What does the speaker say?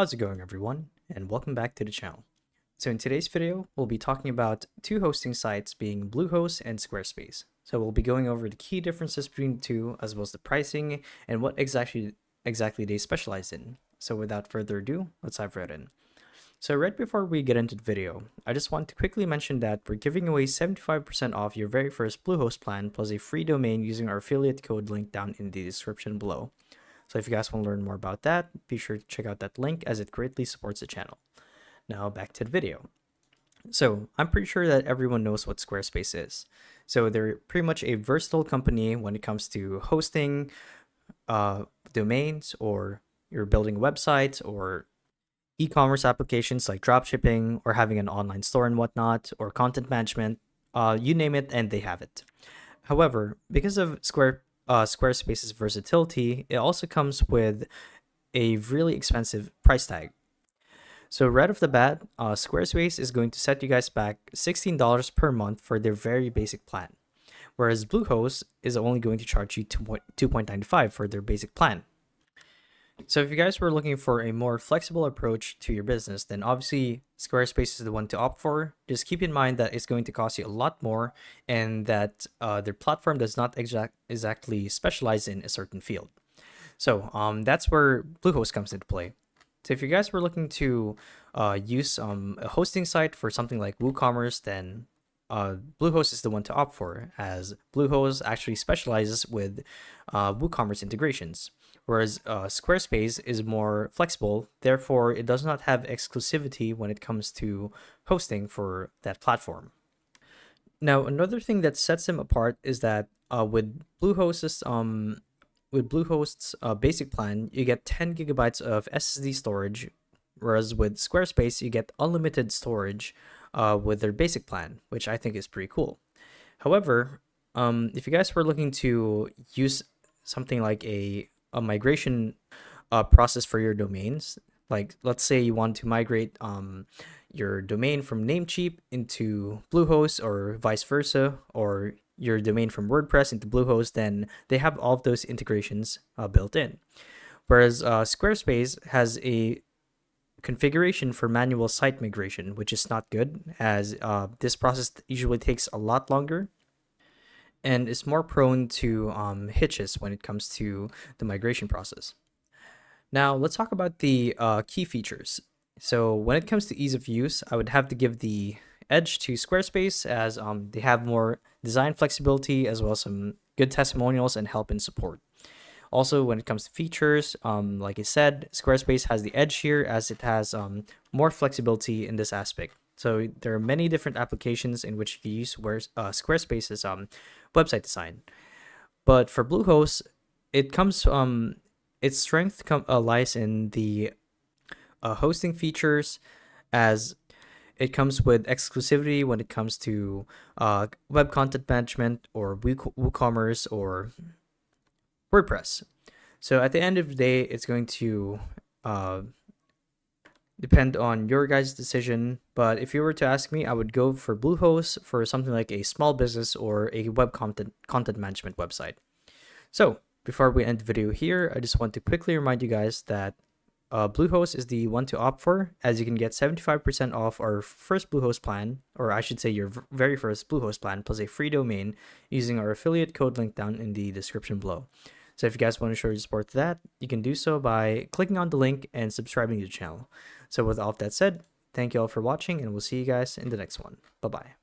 How's it going, everyone, and welcome back to the channel. So in today's video, we'll be talking about two hosting sites being Bluehost and Squarespace. So we'll be going over the key differences between the two, as well as the pricing and what exactly they specialize in. So without further ado, let's dive right in. So right before we get into the video, I just want to quickly mention that we're giving away 75% off your very first Bluehost plan plus a free domain using our affiliate code link down in the description below. So if you guys want to learn more about that, be sure to check out that link as it greatly supports the channel. Now back to the video. So I'm pretty sure that everyone knows what Squarespace is. So they're pretty much a versatile company when it comes to hosting domains, or you're building websites or e-commerce applications like dropshipping or having an online store and whatnot, or content management, you name it and they have it. However, because of Squarespace's versatility, it also comes with a really expensive price tag. So right off the bat, Squarespace is going to set you guys back $16 per month for their very basic plan, whereas Bluehost is only going to charge you $2.95 for their basic plan. So if you guys were looking for a more flexible approach to your business, then obviously Squarespace is the one to opt for. Just keep in mind that it's going to cost you a lot more, and that their platform does not exactly specialize in a certain field. So that's where Bluehost comes into play. So if you guys were looking to use a hosting site for something like WooCommerce, then Bluehost is the one to opt for, as Bluehost actually specializes with WooCommerce integrations, whereas Squarespace is more flexible. Therefore, it does not have exclusivity when it comes to hosting for that platform. Now, another thing that sets them apart is that with Bluehost's basic plan, you get 10 gigabytes of SSD storage, whereas with Squarespace, you get unlimited storage with their basic plan, which I think is pretty cool. However, if you guys were looking to use something like a migration process for your domains, like let's say you want to migrate your domain from Namecheap into Bluehost, or vice versa, or your domain from WordPress into Bluehost, then they have all of those integrations built in. Whereas Squarespace has a configuration for manual site migration, which is not good, as this process usually takes a lot longer and is more prone to hitches when it comes to the migration process. Now let's talk about the key features. So when it comes to ease of use, I would have to give the edge to Squarespace, as they have more design flexibility as well as some good testimonials and help and support. Also, when it comes to features, like I said, Squarespace has the edge here, as it has more flexibility in this aspect. So there are many different applications in which you use Squarespace's website design. But for Bluehost, it comes its strength lies in the hosting features, as it comes with exclusivity when it comes to web content management, or WooCommerce, or WordPress. So at the end of the day, it's going to depend on your guys' decision. But if you were to ask me, I would go for Bluehost for something like a small business or a web content management website. So before we end the video here, I just want to quickly remind you guys that Bluehost is the one to opt for, as you can get 75% off our first Bluehost plan, or I should say your very first Bluehost plan, plus a free domain using our affiliate code link down in the description below. So if you guys want to show your support to that, you can do so by clicking on the link and subscribing to the channel. So with all of that said, thank you all for watching, and we'll see you guys in the next one. Bye-bye.